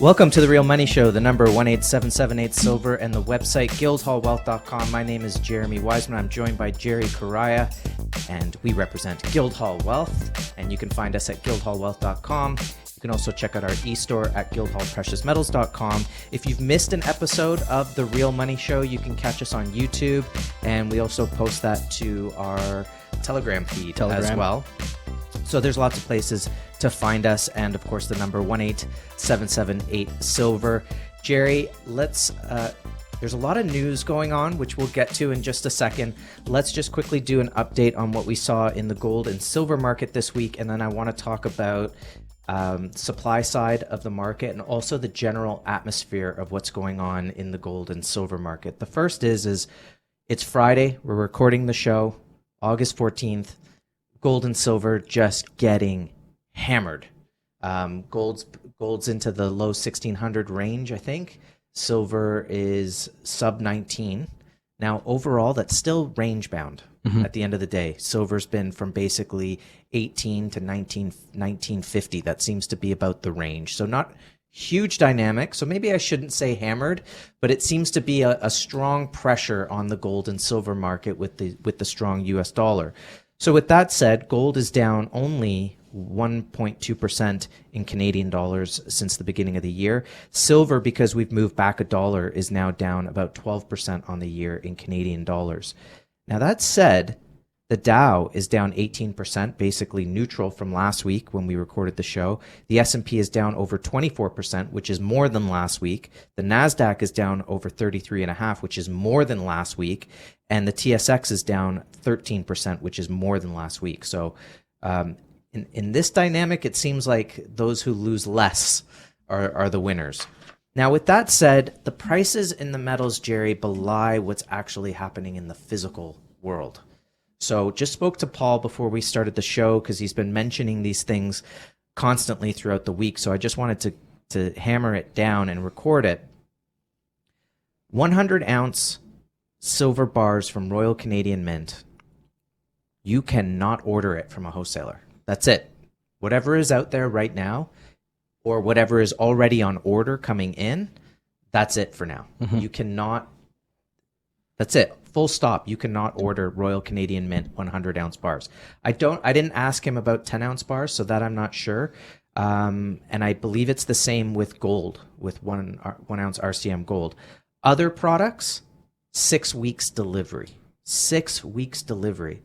Welcome to The Real Money Show, the number 18778 Silver, and the website guildhallwealth.com. My name is Jeremy Wiseman. I'm joined by Jerry Correa, and we represent Guildhall Wealth, and you can find us at guildhallwealth.com. You can also check out our e-store at guildhallpreciousmetals.com. If you've missed an episode of The Real Money Show, you can catch us on YouTube, and we also post that to our Telegram feed as well. So there's lots of places to find us, and of course the number 18778 Silver. Jerry, there's a lot of news going on, which we'll get to in just a second. Let's just quickly do an update on what we saw in the gold and silver market this week, and then I want to talk about supply side of the market and also the general atmosphere of what's going on in the gold and silver market. The first is it's Friday. We're recording the show, August 14th. Gold and silver just getting hammered. Gold's into the low 1600 range, I think. Silver is sub 19. Now, overall, that's still range bound at the end of the day. Silver's been from basically 18 to 1950. That seems to be about the range. So not huge dynamic. So maybe I shouldn't say hammered, but it seems to be a strong pressure on the gold and silver market with the strong US dollar. So with that said, gold is down only 1.2% in Canadian dollars since the beginning of the year. Silver, because we've moved back a dollar, is now down about 12% on the year in Canadian dollars. Now that said, the Dow is down 18%, basically neutral from last week when we recorded the show. The S&P is down over 24%, which is more than last week. The NASDAQ is down over 33.5%, which is more than last week. And the TSX is down 13%, which is more than last week. So in this dynamic, it seems like those who lose less are the winners. Now, with that said, the prices in the metals, Jerry, belie what's actually happening in the physical world. So just spoke to Paul before we started the show because he's been mentioning these things constantly throughout the week. So I just wanted to hammer it down and record it. 100-ounce silver bars from Royal Canadian Mint. You cannot order it from a wholesaler. That's it. Whatever is out there right now or whatever is already on order coming in, that's it for now. You cannot. That's it. Full stop. You cannot order Royal Canadian Mint 100-ounce bars. I didn't ask him about 10-ounce bars, so that I'm not sure. And I believe it's the same with gold, with 1 ounce RCM gold. Other products, 6 weeks delivery. 6 weeks delivery.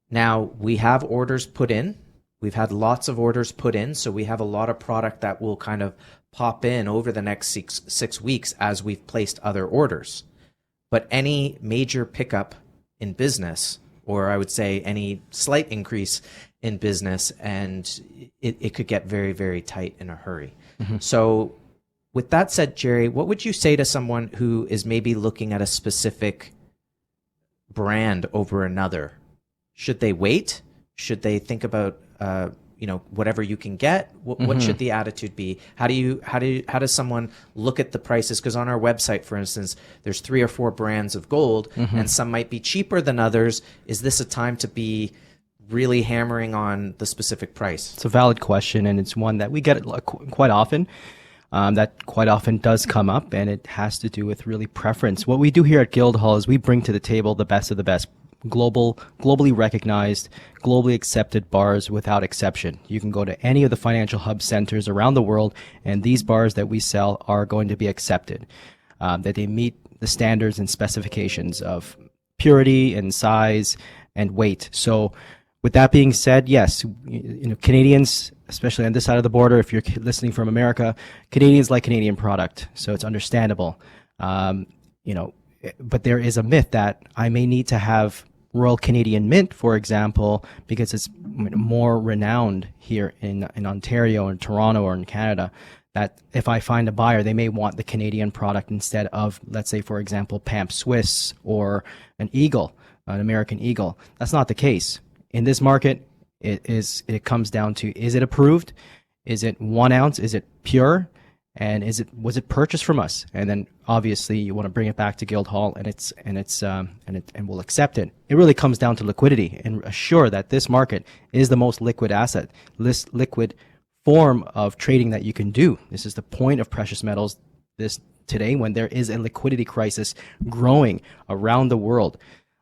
Now, we have orders put in. We've had lots of orders put in, so we have a lot of product that will kind of pop in over the next six weeks as we've placed other orders. But any major pickup in business, or I would say any slight increase in business, and it could get very, very tight in a hurry. So with that said, Jerry, what would you say to someone who is maybe looking at a specific brand over another? Should they wait? Should they think about whatever you can get? What should the attitude be? How does someone look at the prices? Because on our website, for instance, there's 3 or 4 brands of gold, and some might be cheaper than others. Is this a time to be really hammering on the specific price? It's a valid question, and it's one that we get quite often. That quite often does come up, and it has to do with really preference. What we do here at Guildhall is we bring to the table the best of the best. Globally recognized, globally accepted bars without exception. You can go to any of the financial hub centers around the world, and these bars that we sell are going to be accepted. That they meet the standards and specifications of purity and size and weight. So with that being said, yes, Canadians, especially on this side of the border, if you're listening from America, Canadians like Canadian product, so it's understandable. But there is a myth that I may need to have Royal Canadian Mint, for example, because it's more renowned here in Ontario or Toronto or in Canada, that if I find a buyer, they may want the Canadian product instead of, let's say, for example, Pamp Swiss or an Eagle, an American Eagle. That's not the case. In this market, it comes down to, is it approved? Is it 1 ounce? Is it pure? And was it purchased from us? And then obviously you want to bring it back to Guildhall, and we'll accept it. It really comes down to liquidity and assure that this market is the most liquid asset, liquid form of trading that you can do. This is the point of precious metals today when there is a liquidity crisis growing around the world.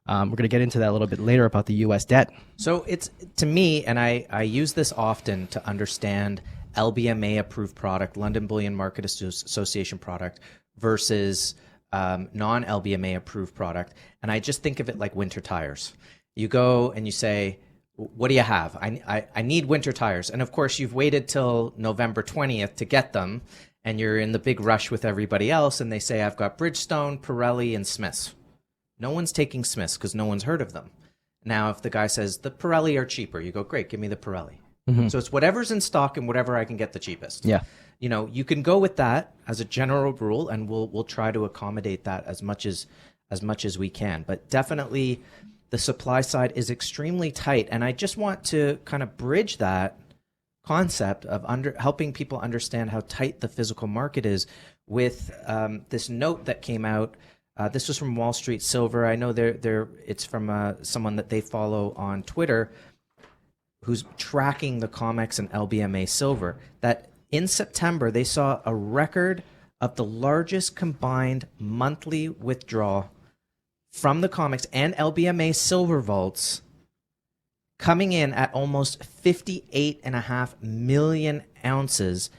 We're going to get into that a little bit later about the U.S. debt. So it's, to me, and I use this often to understand LBMA approved product, London Bullion Market Association product versus non-LBMA approved product. And I just think of it like winter tires. You go and you say, what do you have? I need winter tires. And of course, you've waited till November 20th to get them. And you're in the big rush with everybody else. And they say, I've got Bridgestone, Pirelli, and Smiths. No one's taking Smiths because no one's heard of them. Now, if the guy says the Pirelli are cheaper, you go, great, give me the Pirelli. Mm-hmm. So it's whatever's in stock and whatever I can get the cheapest. Yeah. You know, you can go with that as a general rule, and we'll try to accommodate that as much as we can. But definitely the supply side is extremely tight. And I just want to kind of bridge that concept of helping people understand how tight the physical market is with this note that came out. This was from Wall Street Silver. I know it's from someone that they follow on Twitter who's tracking the COMEX and LBMA silver, that in September they saw a record of the largest combined monthly withdrawal from the COMEX and LBMA silver vaults, coming in at almost 58.5 million ounces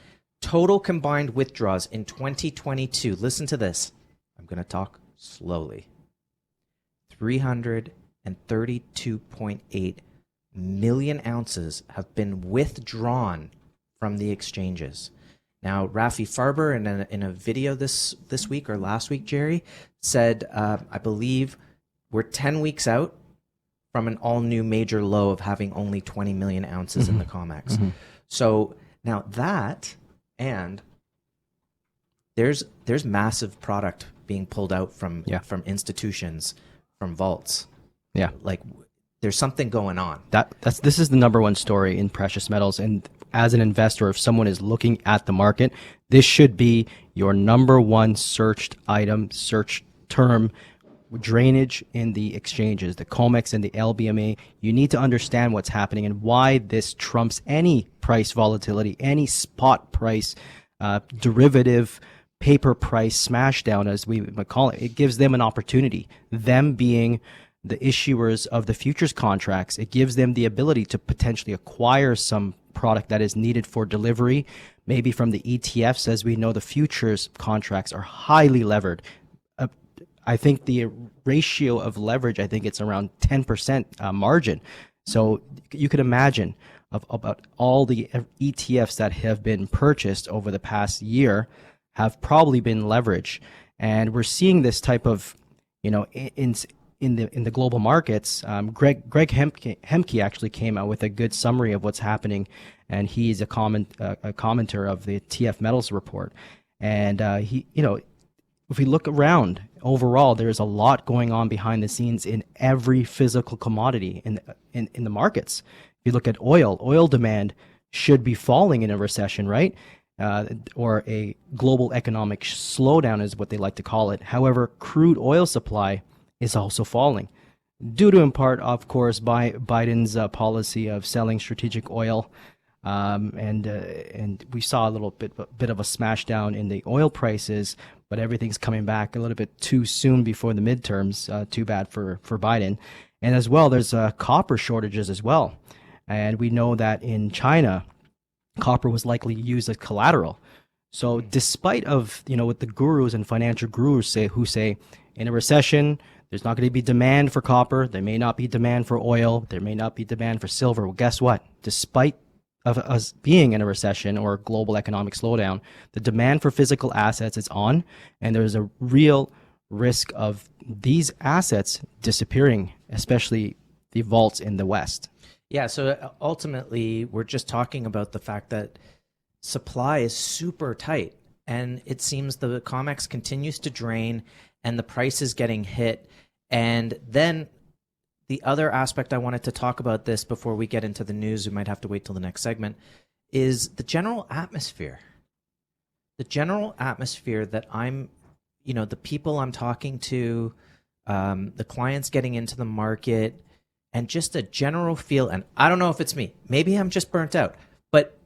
total combined withdrawals in 2022. Listen to this. I'm going to talk slowly. 332.8 million ounces have been withdrawn from the exchanges. Now, Rafi Farber, in a video this week or last week, Jerry, said, I believe we're 10 weeks out from an all-new major low of having only 20 million ounces in the COMEX. Mm-hmm. So now that, and there's massive product being pulled out from institutions, from vaults. Yeah. Like, there's something going on. This is the number one story in precious metals. And as an investor, if someone is looking at the market, this should be your number one searched item, search term, drainage in the exchanges, the COMEX and the LBMA. You need to understand what's happening and why this trumps any price volatility, any spot price, derivative, paper price smashdown, as we might call it. It gives them an opportunity, them being the issuers of the futures contracts. It gives them the ability to potentially acquire some product that is needed for delivery, maybe from the ETFs. As we know, the futures contracts are highly levered. I think the ratio of leverage, I think it's around 10% margin. So you could imagine about all the ETFs that have been purchased over the past year have probably been leveraged. And we're seeing this type of, in the global markets. Greg Hemke actually came out with a good summary of what's happening, and he's a commenter of the TF Metals report. And if we look around overall, there's a lot going on behind the scenes in every physical commodity in the markets. If you look at oil demand should be falling in a recession, right? Or a global economic slowdown is what they like to call it. However, crude oil supply is also falling due to, in part, of course, by Biden's policy of selling strategic oil. And we saw a little bit of a smash down in the oil prices, but everything's coming back a little bit too soon before the midterms. Too bad for Biden. And as well, there's copper shortages as well. And we know that in China, copper was likely used as collateral. So despite of, what the gurus and financial gurus who say in a recession, there's not going to be demand for copper. There may not be demand for oil. There may not be demand for silver. Well, guess what? Despite of us being in a recession or a global economic slowdown, the demand for physical assets is on, and there's a real risk of these assets disappearing, especially the vaults in the West. Yeah, so ultimately, we're just talking about the fact that supply is super tight, and it seems the COMEX continues to drain, and the price is getting hit. And then the other aspect I wanted to talk about this before we get into the news, we might have to wait till the next segment, is the general atmosphere. The general atmosphere that the people I'm talking to, the clients getting into the market, and just a general feel, and I don't know if it's me, maybe I'm just burnt out, but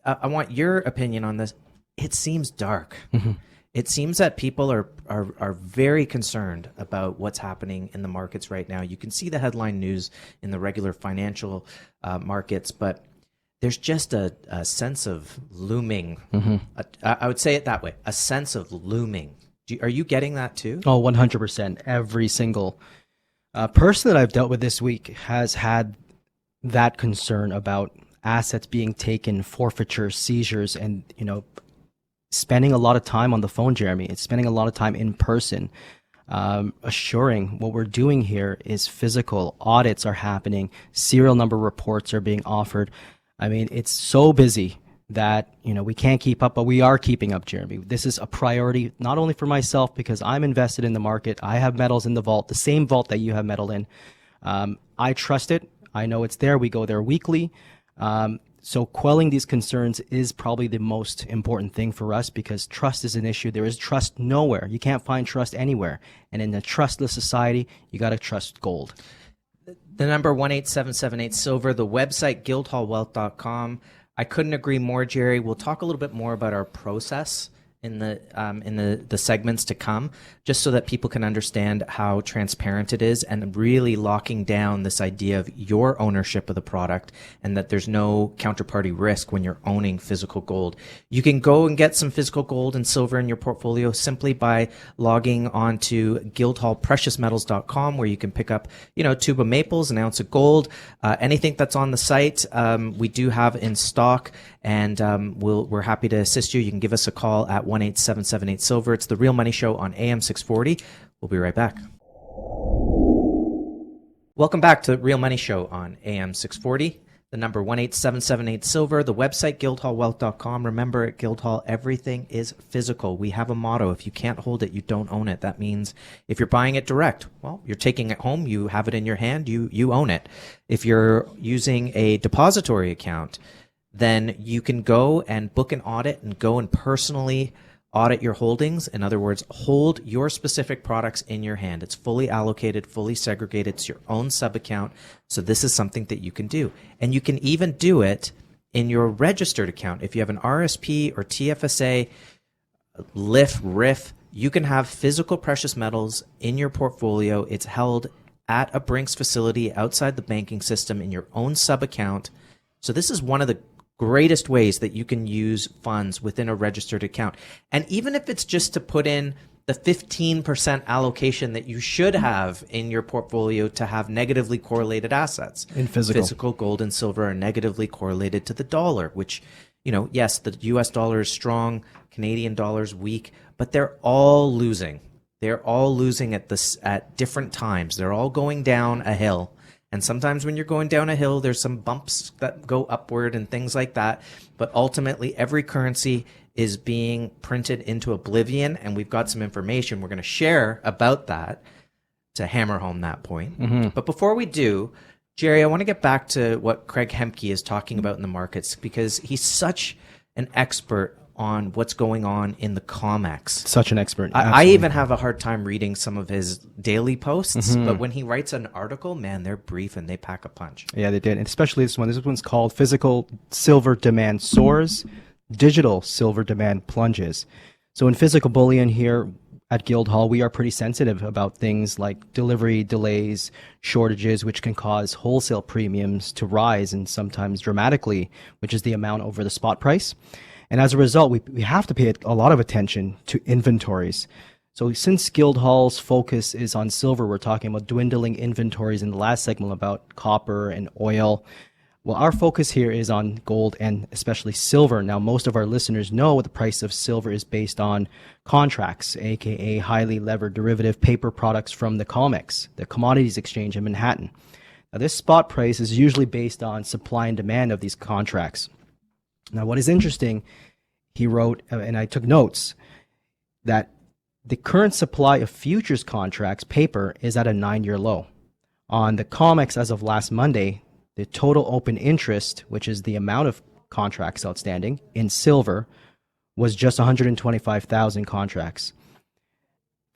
I want your opinion on this. It seems dark. It seems that people are very concerned about what's happening in the markets right now. You can see the headline news in the regular financial markets, but there's just a sense of looming. I would say it that way, a sense of looming. Are you getting that too? Oh, 100%. Every single person that I've dealt with this week has had that concern about assets being taken, forfeiture, seizures, and, spending a lot of time on the phone, Jeremy. It's spending a lot of time in person, assuring what we're doing here is physical. Audits are happening. Serial number reports are being offered. I mean, it's so busy that, we can't keep up, but we are keeping up, Jeremy. This is a priority, not only for myself, because I'm invested in the market. I have metals in the vault, the same vault that you have metal in. I trust it. I know it's there. We go there weekly. So quelling these concerns is probably the most important thing for us, because trust is an issue. There is trust nowhere. You can't find trust anywhere. And in a trustless society, you got to trust gold. The number 18778 silver, the website guildhallwealth.com. I couldn't agree more, Jerry. We'll talk a little bit more about our process in the segments to come, just so that people can understand how transparent it is, and really locking down this idea of your ownership of the product, and that there's no counterparty risk when you're owning physical gold. You can go and get some physical gold and silver in your portfolio simply by logging on to guildhallpreciousmetals.com, where you can pick up, a tube of maples, an ounce of gold, anything that's on the site. We do have in stock, and we're happy to assist you. You can give us a call at 18778 silver. It's the Real Money Show on AM 640. We'll be right back. Welcome back to the Real Money Show on AM 640. The number 18778 silver, the website guildhallwealth.com. Remember, at Guildhall, everything is physical. We have a motto: if you can't hold it, you don't own it. That means if you're buying it direct, well, you're taking it home, you have it in your hand, you own it. If you're using a depository account, then you can go and book an audit and go and personally audit your holdings. In other words, hold your specific products in your hand. It's fully allocated, fully segregated. It's your own sub-account. So this is something that you can do. And you can even do it in your registered account. If you have an RSP or TFSA, LIF, RIF, you can have physical precious metals in your portfolio. It's held at a Brinks facility outside the banking system in your own sub-account. So this is one of the greatest ways that you can use funds within a registered account. And even if it's just to put in the 15% allocation that you should have in your portfolio to have negatively correlated assets. In physical. Physical gold and silver are negatively correlated to the dollar, which, yes, the US dollar is strong, Canadian dollar's weak, but they're all losing. They're all losing at different times. They're all going down a hill. And sometimes when you're going down a hill, there's some bumps that go upward and things like that. But ultimately, every currency is being printed into oblivion. And we've got some information we're going to share about that to hammer home that point. But before we do, Jerry, I want to get back to what Craig Hemke is talking about in the markets, because he's such an expert on what's going on in the COMEX. Such an expert. I even have a hard time reading some of his daily posts, but when he writes an article, man, they're brief and they pack a punch. Yeah, they did. And especially this one. This one's called Physical Silver Demand Soars, Digital Silver Demand Plunges. So in physical bullion here at Guildhall, we are pretty sensitive about things like delivery delays, shortages, which can cause wholesale premiums to rise, and sometimes dramatically, which is the amount over the spot price. And as a result, we have to pay a lot of attention to inventories. So since Guildhall's focus is on silver, we're talking about dwindling inventories in the last segment about copper and oil. Well, our focus here is on gold and especially silver. Now, most of our listeners know the price of silver is based on contracts, aka highly levered derivative paper products from the COMEX, the Commodities Exchange in Manhattan. Now, this spot price is usually based on supply and demand of these contracts. Now, what is interesting, he wrote, and I took notes, that the current supply of futures contracts paper is at a 9-year low. On the COMEX as of last Monday, the total open interest, which is the amount of contracts outstanding in silver, was just 125,000 contracts.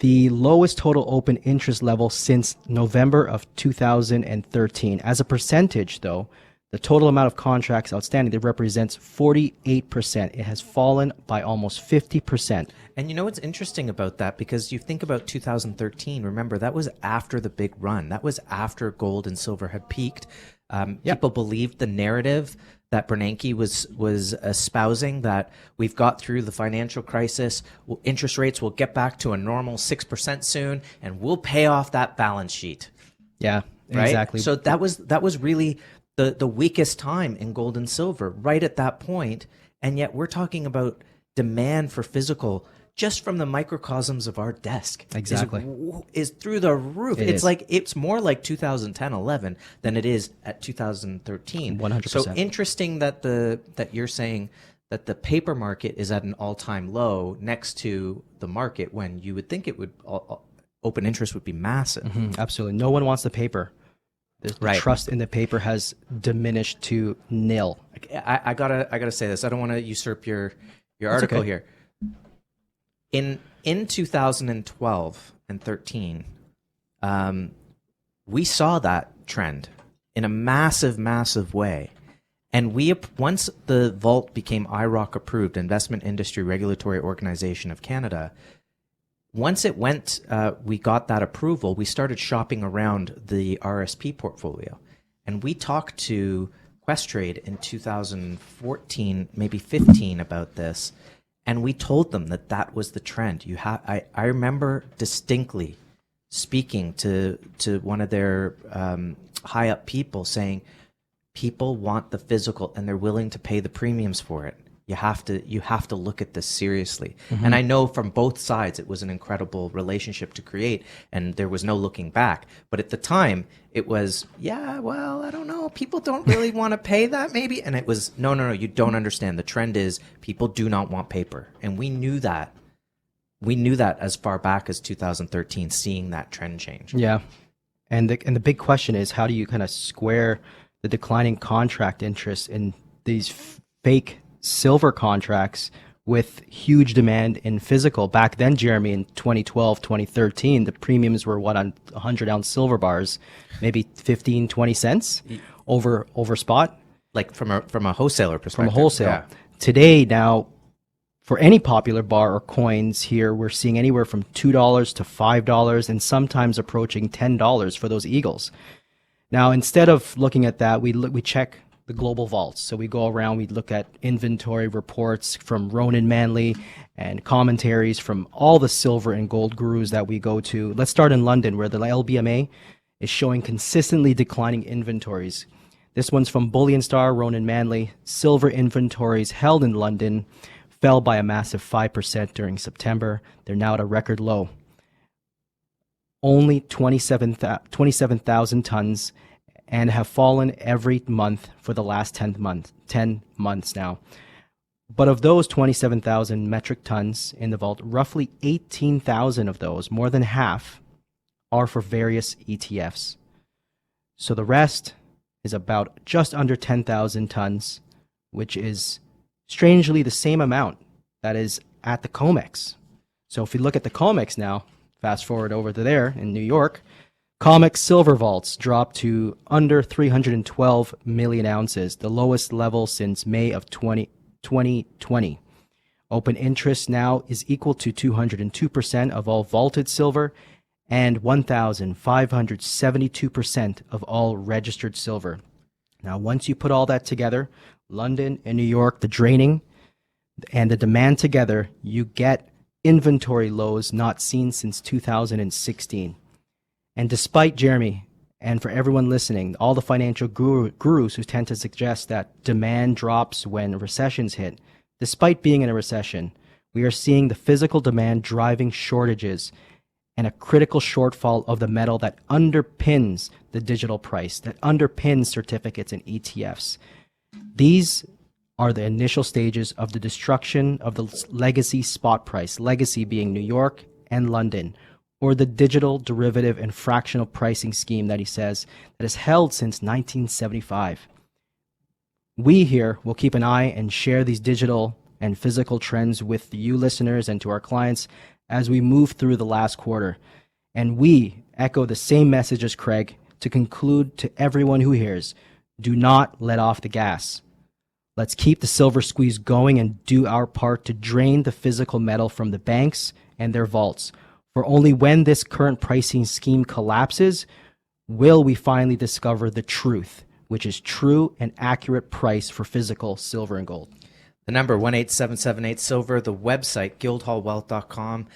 The lowest total open interest level since November of 2013. As a percentage, though, The total amount of contracts outstanding that represents 48%. It has fallen by almost 50%. And you know what's interesting about that? Because you think about 2013, remember, that was after the big run. That was after gold and silver had peaked. People believed the narrative that Bernanke was espousing, that we've got through the financial crisis, interest rates will get back to a normal 6% soon, and we'll pay off that balance sheet. Yeah, right? exactly. So that was really the weakest time in gold and silver, right at that point. And yet we're talking about demand for physical just from the microcosms of our desk. Exactly. Is through the roof. It's more like 2010, 11 than it is at 2013. 100%. So interesting that you're saying that the paper market is at an all-time low next to the market, when you would think it would open interest would be massive. Mm-hmm, absolutely. No one wants the paper. The trust in the paper has diminished to nil. I gotta say this. I don't want to usurp your article here. In 2012 and 13, we saw that trend in a massive way. And once the Vault became IROC approved, Investment Industry Regulatory Organization of Canada, once it went, we got that approval, we started shopping around the RSP portfolio. And we talked to Questrade in 2014, maybe 15 about this. And we told them that was the trend. I remember distinctly speaking to one of their high up people saying, people want the physical and they're willing to pay the premiums for it. You have to look at this seriously. Mm-hmm. And I know from both sides it was an incredible relationship to create, and there was no looking back. But at the time, it was, I don't know, people don't really want to pay that maybe. And it was, no, you don't understand. The trend is people do not want paper. And we knew that. We knew that as far back as 2013, seeing that trend change. Yeah. And the big question is, how do you kind of square the declining contract interest in these fake silver contracts with huge demand in physical? Back then, Jeremy, in 2012, 2013, the premiums were on 100-ounce silver bars, maybe 15, 20 cents over spot. Like from a wholesaler perspective. From a wholesale. Yeah. Today, now, for any popular bar or coins here, we're seeing anywhere from $2 to $5 and sometimes approaching $10 for those eagles. Now, instead of looking at that, we check the global vaults. So we go around, we look at inventory reports from Ronan Manley and commentaries from all the silver and gold gurus that we go to. Let's start in London, where the LBMA is showing consistently declining inventories. This one's from Bullion star Ronan Manley. Silver inventories held in London fell by a massive 5% during September. They're now at a record low. Only 27,000 tons, and have fallen every month for the last 10 months now. But of those 27,000 metric tons in the vault, roughly 18,000 of those, more than half, are for various ETFs. So the rest is about just under 10,000 tons, which is strangely the same amount that is at the COMEX. So if we look at the COMEX now, fast forward over to there in New York, COMEX silver vaults dropped to under 312 million ounces, the lowest level since May of 2020. Open interest now is equal to 202% of all vaulted silver and 1,572% of all registered silver. Now, once you put all that together, London and New York, the draining and the demand together, you get inventory lows not seen since 2016. And despite Jeremy, and for everyone listening, all the financial gurus who tend to suggest that demand drops when recessions hit, despite being in a recession, we are seeing the physical demand driving shortages and a critical shortfall of the metal that underpins the digital price, that underpins certificates and ETFs. These are the initial stages of the destruction of the legacy spot price, legacy being New York and London, or the digital derivative and fractional pricing scheme that he says that has held since 1975. We here will keep an eye and share these digital and physical trends with you listeners and to our clients as we move through the last quarter. And we echo the same message as Craig to conclude to everyone who hears: Do not let off the gas. Let's keep the silver squeeze going and do our part to drain the physical metal from the banks and their vaults. For only when this current pricing scheme collapses will we finally discover the truth, which is true and accurate price for physical silver and gold. The number 18778 silver, the website guildhallwealth.com.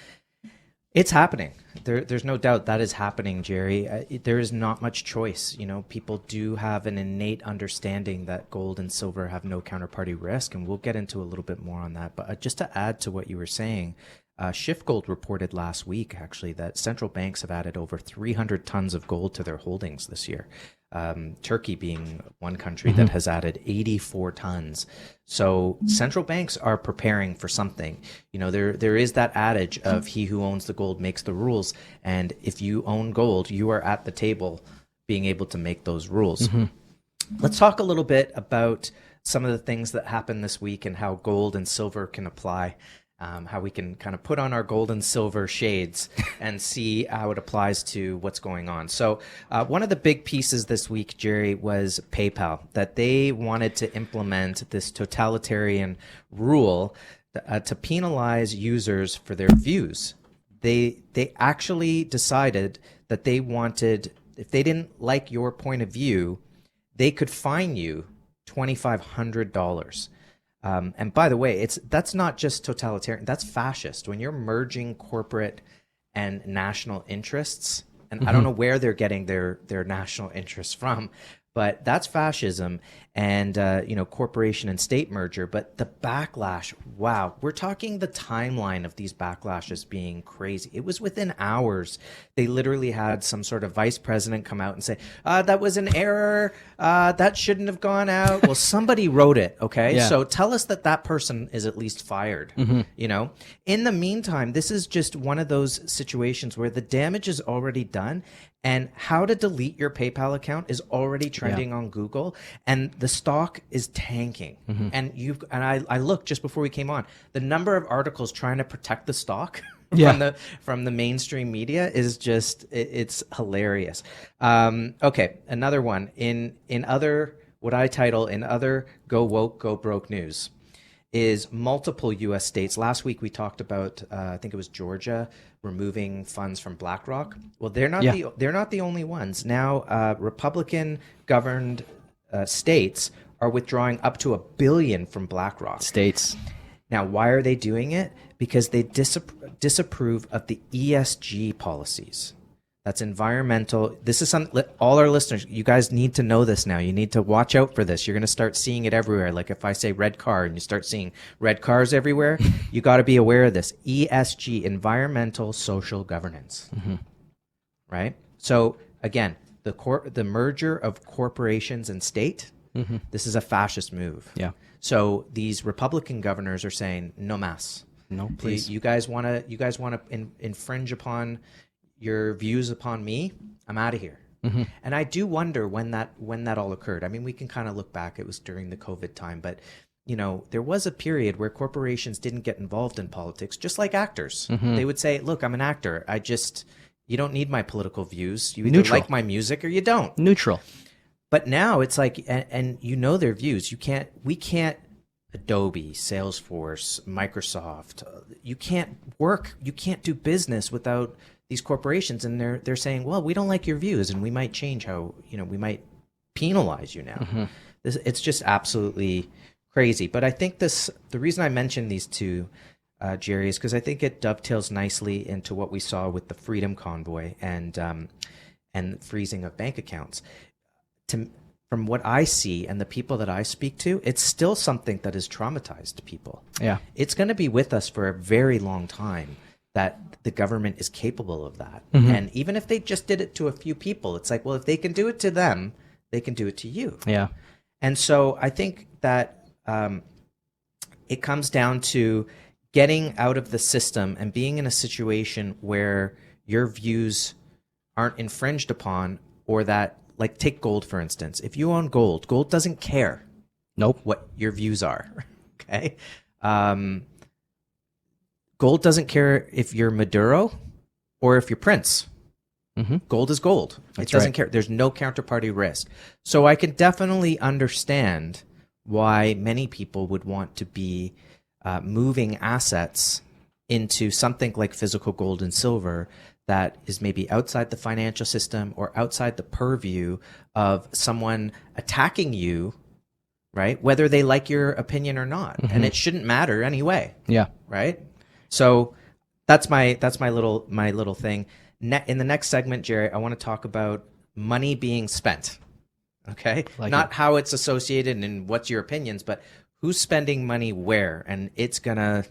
It's happening. There's no doubt that is happening, Jerry. There is not much choice. You know, people do have an innate understanding that gold and silver have no counterparty risk, and we'll get into a little bit more on that. But just to add to what you were saying, Shift Gold reported last week, actually, that central banks have added over 300 tons of gold to their holdings this year. Turkey being one country that has added 84 tons. So central banks are preparing for something. You know, there is that adage of he who owns the gold makes the rules. And if you own gold, you are at the table being able to make those rules. Let's talk a little bit about some of the things that happened this week and how gold and silver can apply. How we can kind of put on our gold and silver shades and see how it applies to what's going on. So one of the big pieces this week, Jerry, was PayPal, that they wanted to implement this totalitarian rule to penalize users for their views. They actually decided that they wanted, if they didn't like your point of view, they could fine you $2,500. And by the way, that's not just totalitarian, that's fascist. When you're merging corporate and national interests, and I don't know where they're getting their national interests from, but that's fascism and, corporation and state merger. But the backlash, wow, we're talking the timeline of these backlashes being crazy. It was within hours. They literally had some sort of vice president come out and say, that was an error. That shouldn't have gone out. Well, somebody wrote it. Okay. Yeah. So tell us that person is at least fired. You know, in the meantime, this is just one of those situations where the damage is already done. And how to delete your PayPal account is already trending on Google, and the stock is tanking. And I looked just before we came on, the number of articles trying to protect the stock from the mainstream media is just it's hilarious. Okay, another one in other what I title in other go woke go broke news is multiple U.S. states. Last week we talked about I think it was Georgia removing funds from BlackRock. Well, they're not the only ones. Now, Republican-governed states are withdrawing up to $1 billion from BlackRock. States. Now, why are they doing it? Because they disapprove of the ESG policies. That's environmental. This is all our listeners, you guys need to know this now. You need to watch out for this. You're going to start seeing it everywhere. Like if I say red car and you start seeing red cars everywhere, you got to be aware of this. ESG, environmental social governance. Right? So again, the merger of corporations and state, this is a fascist move. Yeah. So these Republican governors are saying, no mas. No, please. You guys want to infringe upon your views upon me, I'm out of here. And I do wonder when that all occurred. I mean, we can kind of look back. It was during the COVID time, but you know, there was a period where corporations didn't get involved in politics, just like actors. They would say, look, I'm an actor. You don't need my political views. You either like my music or you don't. Neutral. But now it's like, and you know their views. We can't, Adobe, Salesforce, Microsoft, you can't do business without these corporations, and they're saying, well, we don't like your views and we might change how, we might penalize you now. It's just absolutely crazy. But I think the reason I mentioned these two, Jerry, is because I think it dovetails nicely into what we saw with the Freedom Convoy and freezing of bank accounts. From what I see and the people that I speak to, it's still something that has traumatized people. Yeah, it's going to be with us for a very long time, that the government is capable of that. And even if they just did it to a few people, it's like, well, if they can do it to them, they can do it to you. Yeah. And so I think that it comes down to getting out of the system and being in a situation where your views aren't infringed upon, or that, like, take gold, for instance. If you own gold, gold doesn't care what your views are. Okay. Gold doesn't care if you're Maduro or if you're Prince. Gold is gold. It doesn't care. There's no counterparty risk. So I can definitely understand why many people would want to be moving assets into something like physical gold and silver that is maybe outside the financial system or outside the purview of someone attacking you, right? Whether they like your opinion or not. And it shouldn't matter anyway. Yeah. Right? So that's my little thing. In the next segment, Jerry, I want to talk about money being spent. Okay? Not how it's associated and what's your opinions, but who's spending money where, and it's gonna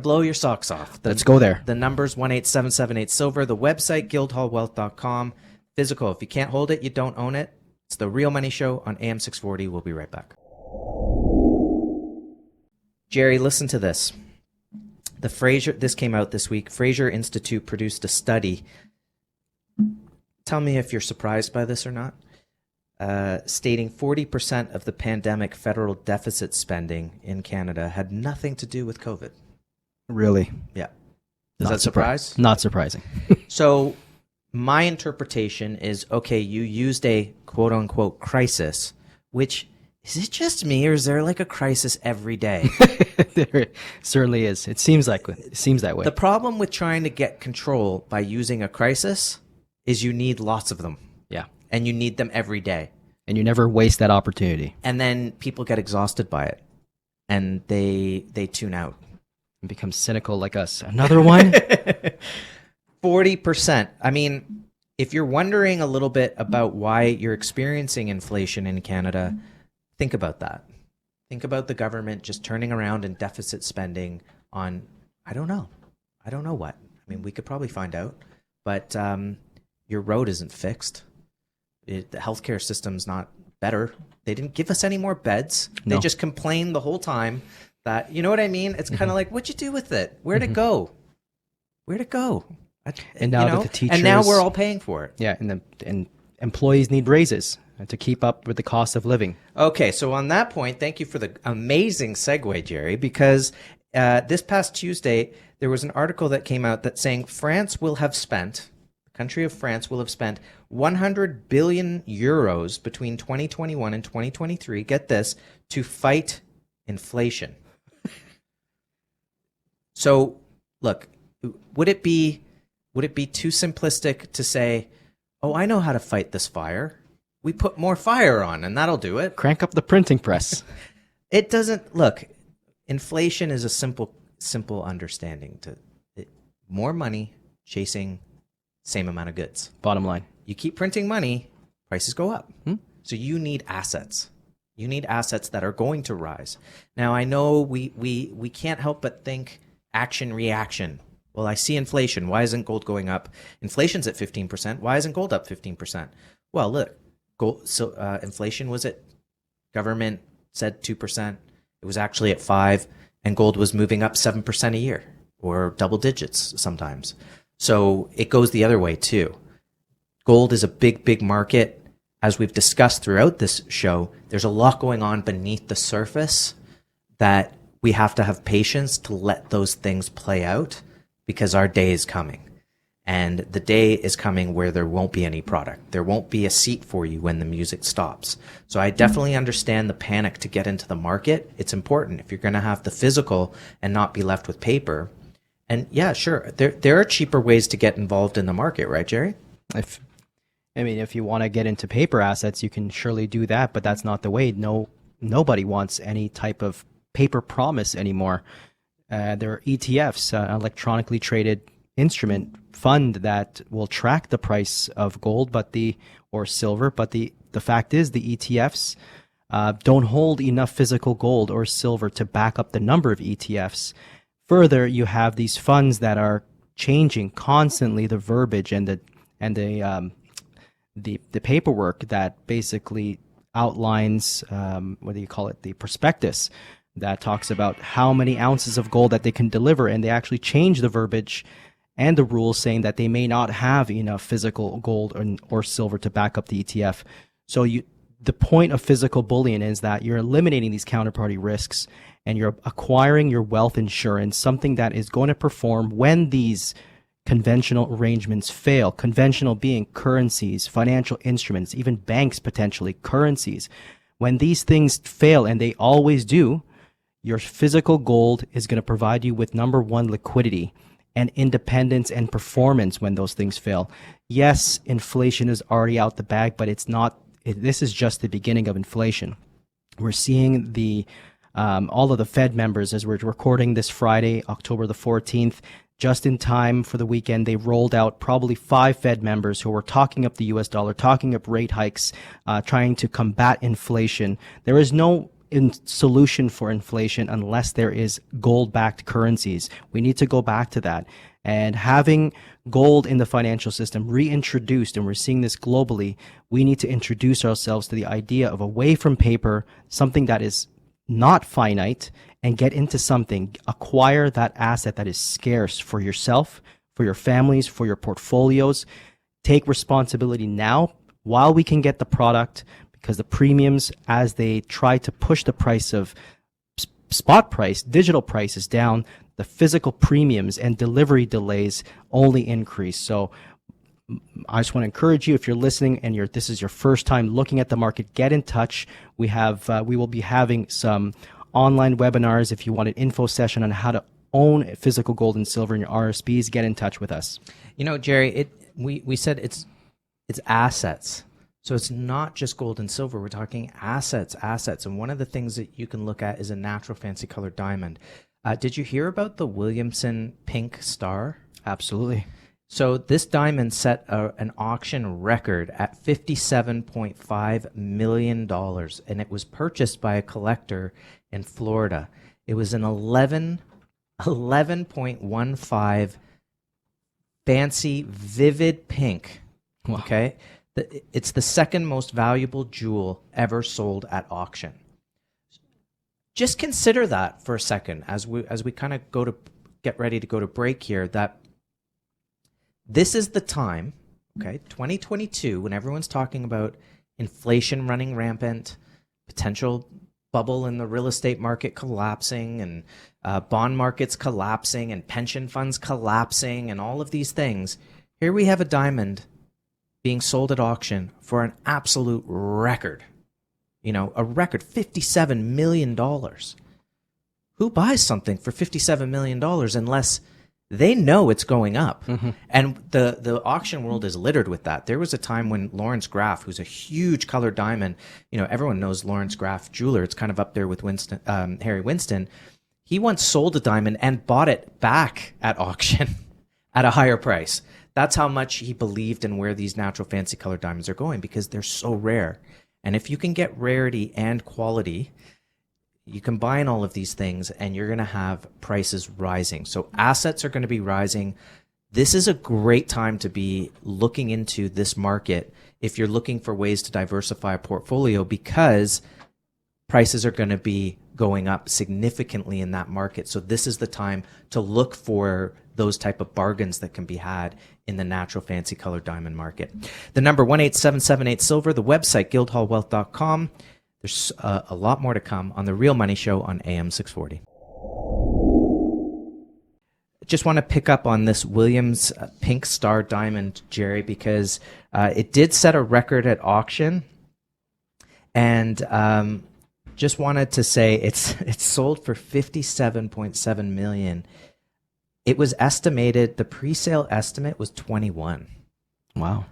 blow your socks off. Let's go there. The number's 18778 silver, the website guildhallwealth.com. Physical, if you can't hold it, you don't own it. It's the Real Money Show on AM 640. We'll be right back. Jerry, listen to this. This came out this week. Fraser Institute produced a study. Tell me if you're surprised by this or not. Stating 40% of the pandemic federal deficit spending in Canada had nothing to do with COVID. Really? Yeah. Does that surprise? Not surprising. So my interpretation is, okay, you used a quote unquote crisis, which is it just me or is there like a crisis every day? There certainly is. It seems that way. The problem with trying to get control by using a crisis is you need lots of them. Yeah. And you need them every day. And you never waste that opportunity. And then people get exhausted by it and they tune out. And become cynical like us. Another one? 40%. I mean, if you're wondering a little bit about why you're experiencing inflation in Canada, think about that. Think about the government just turning around and deficit spending on, I don't know what. I mean, we could probably find out. But your road isn't fixed. The healthcare system's not better. They didn't give us any more beds. No. They just complained the whole time that, you know what I mean? It's kind of like, what'd you do with it? Where'd it go? Where'd it go? And now that the teachers... And now we're all paying for it. Yeah, and employees need raises to keep up with the cost of living. Okay, so on that point, thank you for the amazing segue, Jerry, because this past Tuesday, there was an article that came out that saying the country of France will have spent 100 billion euros between 2021 and 2023, get this, to fight inflation. So, look, would it be too simplistic to say, oh, I know how to fight this fire. We put more fire on and that'll do it. Crank up the printing press. It doesn't, look, inflation is a simple understanding to it, more money chasing same amount of goods. Bottom line. You keep printing money, prices go up. So you need assets. You need assets that are going to rise. Now, I know we can't help but think action, reaction. Well, I see inflation. Why isn't gold going up? Inflation's at 15%. Why isn't gold up 15%? Well, look, inflation was at, government said 2%. It was actually at 5%, and gold was moving up 7% a year, or double digits sometimes. So it goes the other way too. Gold is a big, big market. As we've discussed throughout this show, there's a lot going on beneath the surface that we have to have patience to let those things play out, because our day is coming. And the day is coming where there won't be any product. There won't be a seat for you when the music stops. So I definitely understand the panic to get into the market. It's important if you're going to have the physical and not be left with paper. And yeah, sure, there are cheaper ways to get involved in the market, right, Jerry? If you want to get into paper assets, you can surely do that, but that's not the way. Nobody wants any type of paper promise anymore. There are ETFs, electronically traded instrument fund, that will track the price of gold or silver, but the fact is the ETFs don't hold enough physical gold or silver to back up the number of ETFs. Further, you have these funds that are changing constantly the verbiage and the paperwork that basically outlines the prospectus that talks about how many ounces of gold that they can deliver, and they actually change the verbiage and the rules saying that they may not have enough physical gold or silver to back up the ETF. So the point of physical bullion is that you're eliminating these counterparty risks and you're acquiring your wealth insurance, something that is going to perform when these conventional arrangements fail. Conventional being currencies, financial instruments, even banks potentially, currencies. When these things fail, and they always do, your physical gold is going to provide you with number one, liquidity and independence and performance when those things fail. Yes, inflation is already out the bag, but it's not. This is just the beginning of inflation. We're seeing all of the Fed members, as we're recording this Friday, October the 14th, just in time for the weekend, they rolled out probably 5 Fed members who were talking up the US dollar, talking up rate hikes, trying to combat inflation. There is no solution for inflation unless there is gold-backed currencies. We need to go back to that. And having gold in the financial system reintroduced, and we're seeing this globally, we need to introduce ourselves to the idea of away from paper, something that is not finite, and get into something, acquire that asset that is scarce for yourself, for your families, for your portfolios. Take responsibility now while we can get the product, because the premiums, as they try to push the price of spot price, digital prices down, the physical premiums and delivery delays only increase. So I just want to encourage you, if you're listening and this is your first time looking at the market, get in touch. We will be having some online webinars. If you want an info session on how to own physical gold and silver in your RSPs, get in touch with us. You know, Jerry, we said it's assets. So it's not just gold and silver. We're talking assets. And one of the things that you can look at is a natural fancy colored diamond. Did you hear about the Williamson pink star? Absolutely. So this diamond set an auction record at $57.5 million, and it was purchased by a collector in Florida. It was an 11.15 fancy, vivid pink. Wow. Okay? It's the second most valuable jewel ever sold at auction. Just consider that for a second as we kind of get ready to go to break here, that this is the time, okay, 2022, when everyone's talking about inflation running rampant, potential bubble in the real estate market collapsing, and bond markets collapsing, and pension funds collapsing, and all of these things. Here we have a diamond being sold at auction for an absolute record. You know, a record $57 million. Who buys something for $57 million unless they know it's going up? Mm-hmm. And the auction world is littered with that. There was a time when Lawrence Graff, who's a huge colored diamond, you know, everyone knows Lawrence Graff jeweler. It's kind of up there with Harry Winston. He once sold a diamond and bought it back at auction at a higher price. That's how much he believed in where these natural fancy colored diamonds are going, because they're so rare. And if you can get rarity and quality, you combine all of these things and you're going to have prices rising. So assets are going to be rising. This is a great time to be looking into this market if you're looking for ways to diversify a portfolio, because prices are going to be going up significantly in that market. So this is the time to look for those type of bargains that can be had in the natural fancy colored diamond market. The number 18778 silver, the website guildhallwealth.com. There's a lot more to come on The Real Money Show on AM 640. Just want to pick up on this Williams Pink Star Diamond, Jerry, because it did set a record at auction, and just wanted to say it's sold for $57.7 million. It was estimated, the pre-sale estimate was 21. Wow.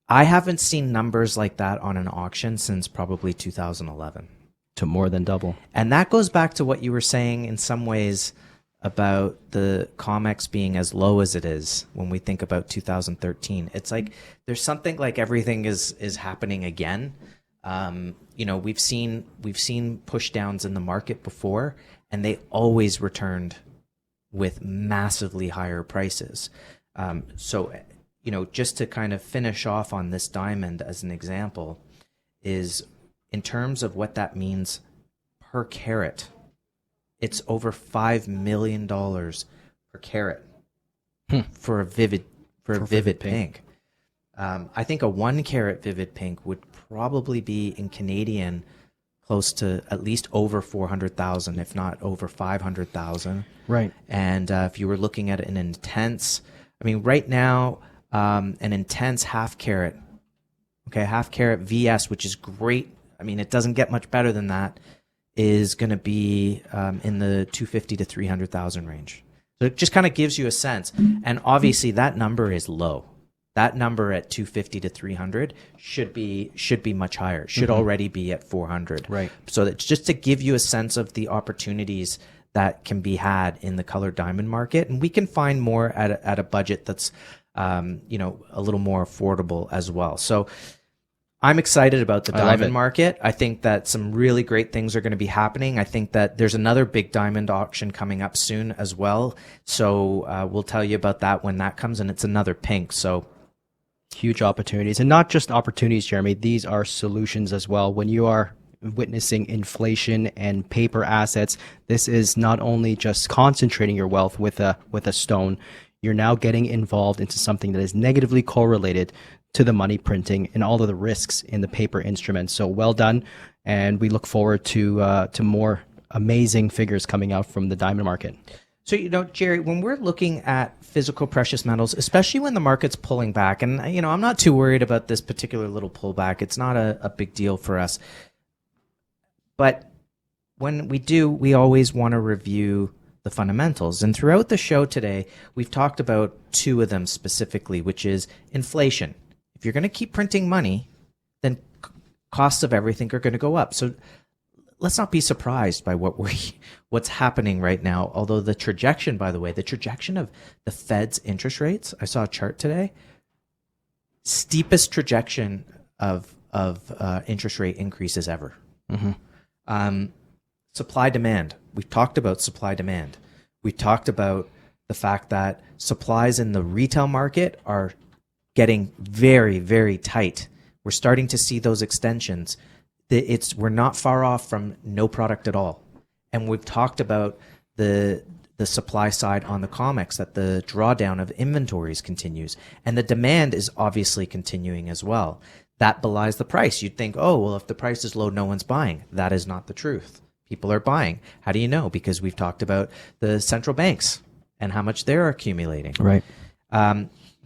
I haven't seen numbers like that on an auction since probably 2011. To more than double. And that goes back to what you were saying in some ways about the COMEX being as low as it is when we think about 2013. It's like there's something like everything is happening again. You know, we've seen push downs in the market before, and they always returned with massively higher prices. So, you know, just to kind of finish off on this diamond as an example, is in terms of what that means per carat, it's over $5 million per carat for a vivid pink. I think a 1 carat vivid pink would probably be in Canadian close to at least over 400,000, if not over 500,000. Right. And if you were looking at an intense I mean, right now, an intense half carat, okay, half carat VS, which is great. I mean, it doesn't get much better than that, is going to be in the 250 to 300,000 range. So it just kind of gives you a sense. And obviously that number is low. That number at 250 to 300 should be much higher. It should already be at 400. Right. So it's just to give you a sense of the opportunities that can be had in the colored diamond market, and we can find more at a budget that's a little more affordable as well. So I'm excited about the diamond market. I think that some really great things are going to be happening. I think that there's another big diamond auction coming up soon as well. So we'll tell you about that when that comes, and it's another pink. So huge opportunities, and not just opportunities, Jeremy. These are solutions as well. When you are witnessing inflation and paper assets, this is not only just concentrating your wealth with a stone. You're now getting involved into something that is negatively correlated to the money printing and all of the risks in the paper instruments. So well done, and we look forward to more amazing figures coming out from the diamond market. So, Jerry, when we're looking at physical precious metals, especially when the market's pulling back, and, I'm not too worried about this particular little pullback. It's not a big deal for us. But when we do, we always want to review the fundamentals. And throughout the show today, we've talked about two of them specifically, which is inflation. If you're going to keep printing money, then costs of everything are going to go up. So let's not be surprised by what's happening right now. Although the trajectory, by the way, the trajectory of the Fed's interest rates, I saw a chart today, steepest trajectory of interest rate increases ever. Supply demand. We've talked about supply demand. We talked about the fact that supplies in the retail market are getting very, very tight. We're starting to see those extensions. We're not far off from no product at all. And we've talked about the supply side on the comics, that the drawdown of inventories continues. And the demand is obviously continuing as well. That belies the price. You'd think, oh, well, if the price is low, no one's buying. That is not the truth. People are buying. How do you know? Because we've talked about the central banks and how much they're accumulating. Right.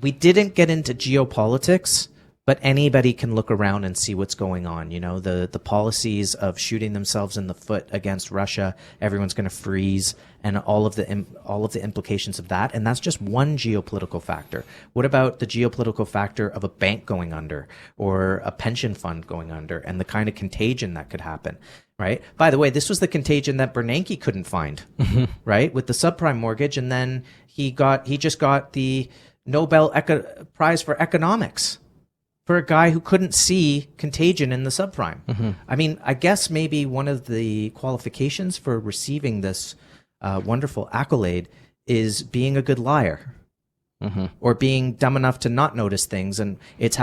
We didn't get into geopolitics, but anybody can look around and see what's going on. The policies of shooting themselves in the foot against Russia, everyone's going to freeze, and all of the implications of that. And that's just one geopolitical factor. What about the geopolitical factor of a bank going under or a pension fund going under, and the kind of contagion that could happen? Right. By the way, this was the contagion that Bernanke couldn't find, right, with the subprime mortgage, and then he just got the Nobel Prize for economics for a guy who couldn't see contagion in the subprime. I mean, I guess maybe one of the qualifications for receiving this wonderful accolade is being a good liar, or being dumb enough to not notice things. And it's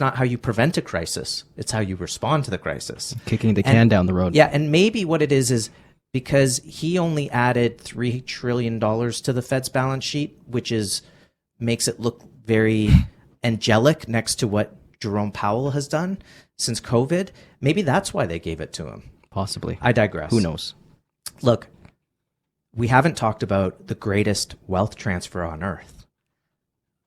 not how you prevent a crisis; it's how you respond to the crisis. Kicking the can down the road. Yeah, and maybe what it is because he only added $3 trillion to the Fed's balance sheet, which makes it look very angelic next to what Jerome Powell has done since COVID. Maybe that's why they gave it to him. Possibly. I digress. Who knows? Look, we haven't talked about the greatest wealth transfer on earth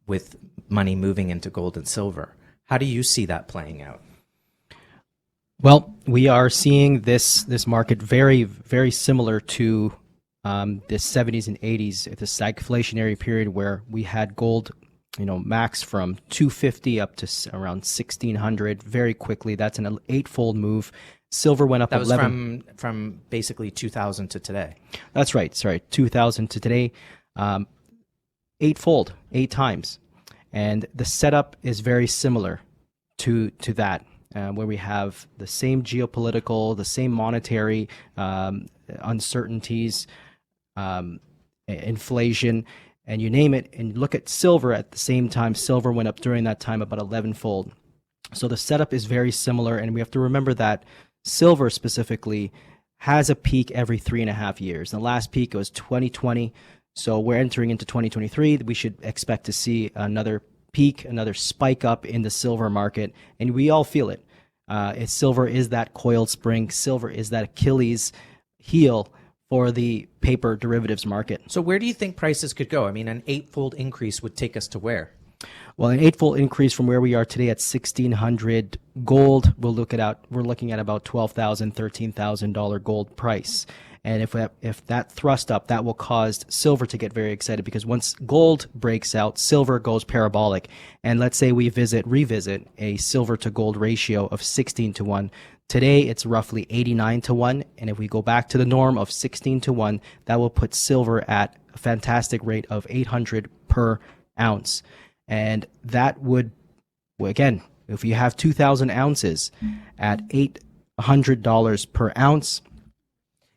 with money moving into gold and silver. How do you see that playing out? Well, we are seeing this market very, very similar to the 70s and 80s, the stagflationary period where we had gold, max from 250 up to around 1600 very quickly. That's an eightfold move. Silver went up. That was from basically 2000 to today. That's right. Sorry, 2000 to today, eightfold, 8 times, and the setup is very similar to that. Where we have the same geopolitical, the same monetary uncertainties, inflation, and you name it. And look at silver at the same time. Silver went up during that time about 11-fold. So the setup is very similar, and we have to remember that silver specifically has a peak every 3.5 years. The last peak was 2020, so we're entering into 2023. We should expect to see another peak, another spike up in the silver market, and we all feel it. Silver is that coiled spring. Silver is that Achilles heel for the paper derivatives market. So where do you think prices could go? I mean, an 8-fold increase would take us to where? Well, an 8-fold increase from where we are today at 1,600 gold, we're looking at about $12,000, $13,000 gold price. And if that thrust up, that will cause silver to get very excited, because once gold breaks out, silver goes parabolic. And let's say we revisit a silver to gold ratio of 16-1. Today, it's roughly 89-1. And if we go back to the norm of 16-1, that will put silver at a fantastic rate of 800 per ounce. And that would, well, again, if you have 2,000 ounces at $800 per ounce.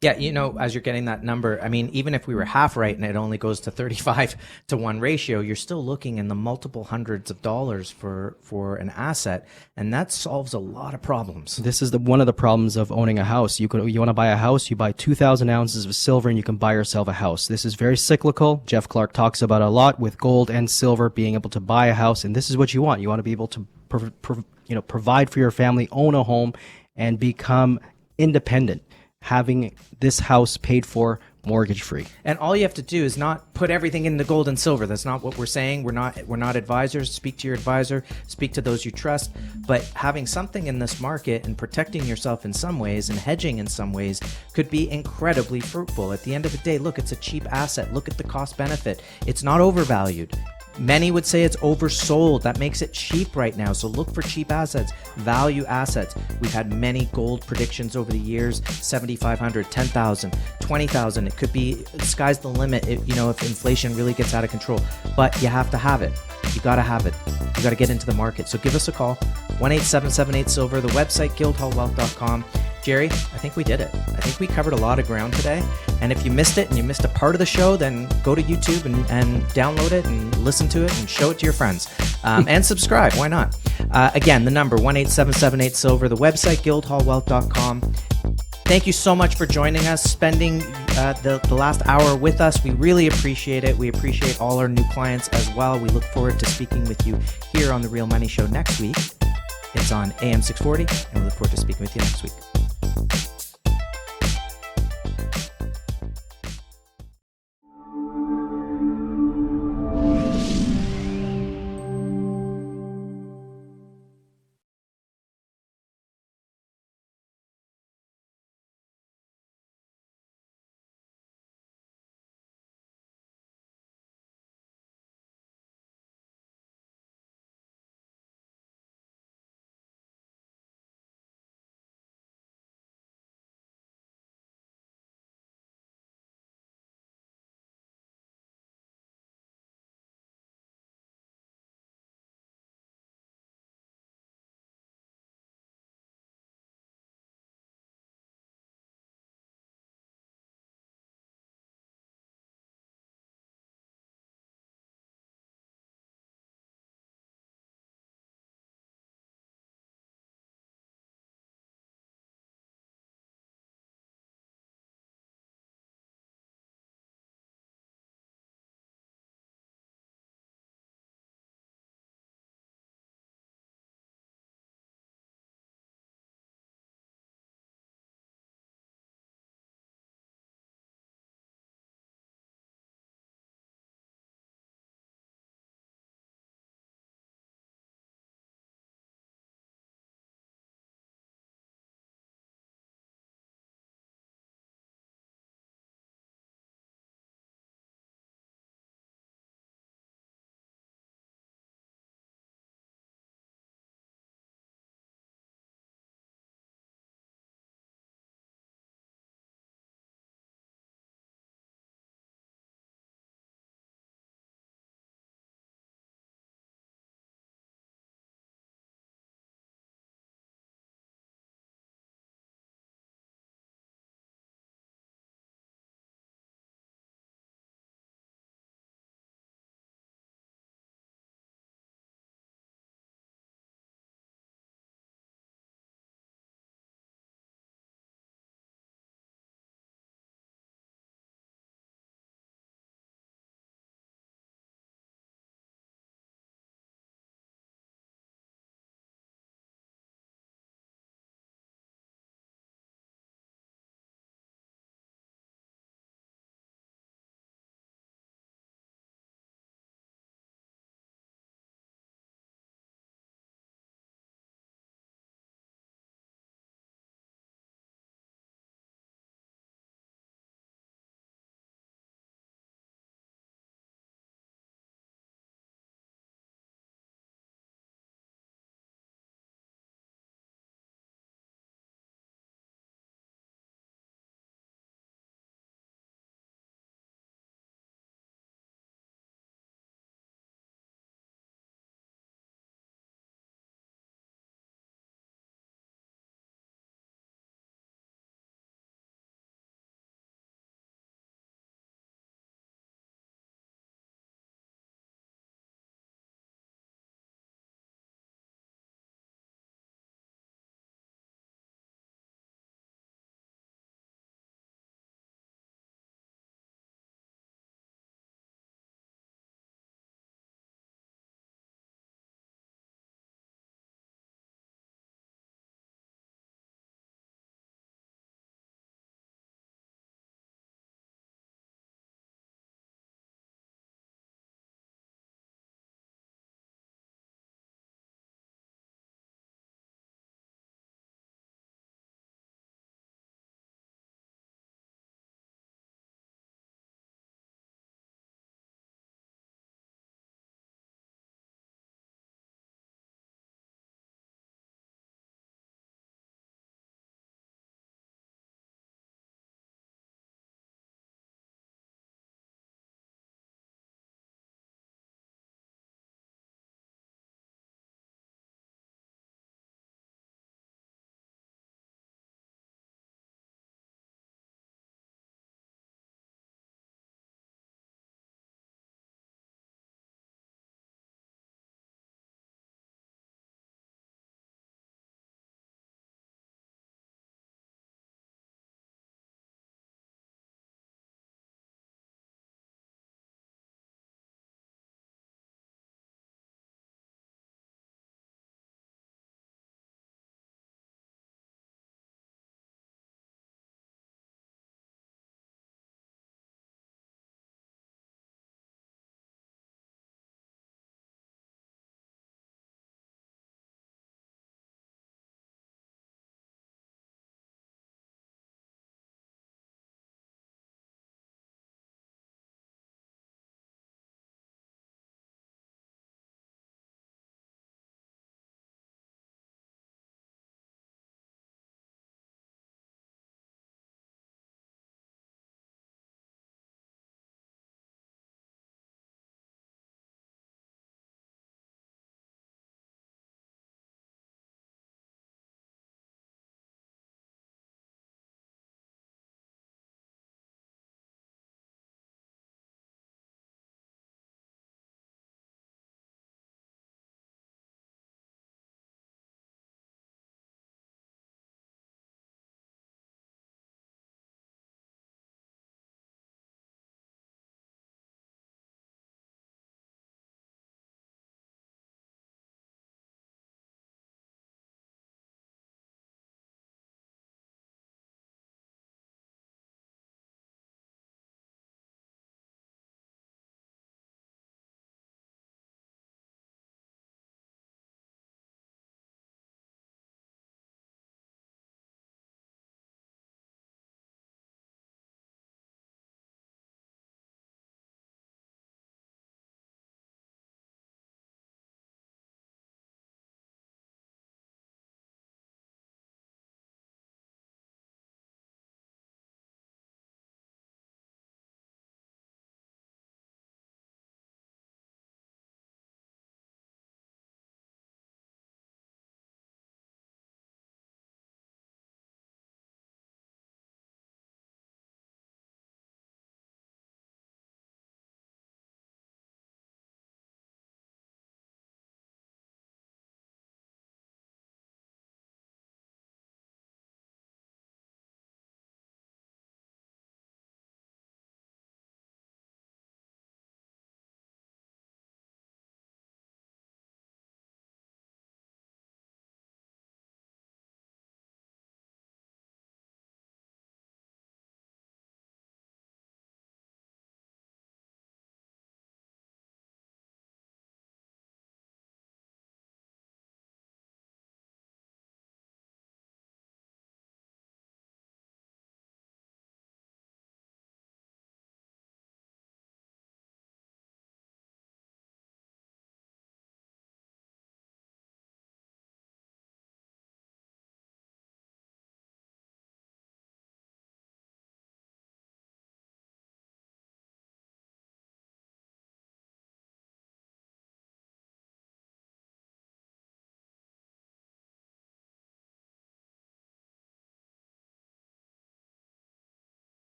Yeah, you know, as you're getting that number, I mean, even if we were half right and it only goes to 35-1 ratio, you're still looking in the multiple hundreds of dollars for an asset, and that solves a lot of problems. This is one of the problems of owning a house. You want to buy a house, you buy 2,000 ounces of silver, and you can buy yourself a house. This is very cyclical. Jeff Clark talks about it a lot with gold and silver, being able to buy a house, and this is what you want. You want to be able to provide for your family, own a home, and become independent, having this house paid for mortgage free. And all you have to do is not put everything into gold and silver. That's not what we're saying. We're not advisors. Speak to your advisor, speak to those you trust. But having something in this market and protecting yourself in some ways and hedging in some ways could be incredibly fruitful. At the end of the day, look, it's a cheap asset. Look at the cost benefit. It's not overvalued. Many would say it's oversold. That makes it cheap right now. So look for cheap assets, value assets. We've had many gold predictions over the years, 7,500, 10,000, 20,000. It could be, the sky's the limit if inflation really gets out of control. But you have to have it. You got to have it. You got to get into the market. So give us a call, 1-877-8-SILVER, the website, guildhallwealth.com. Jerry, I think we did it. I think we covered a lot of ground today. And if you missed it and you missed a part of the show, then go to YouTube and download it and listen to it and show it to your friends. And subscribe. Why not? Again, the number, 1-877-8-SILVER, the website, guildhallwealth.com. Thank you so much for joining us, spending the last hour with us. We really appreciate it. We appreciate all our new clients as well. We look forward to speaking with you here on The Real Money Show next week. It's on AM 640, and we look forward to speaking with you next week.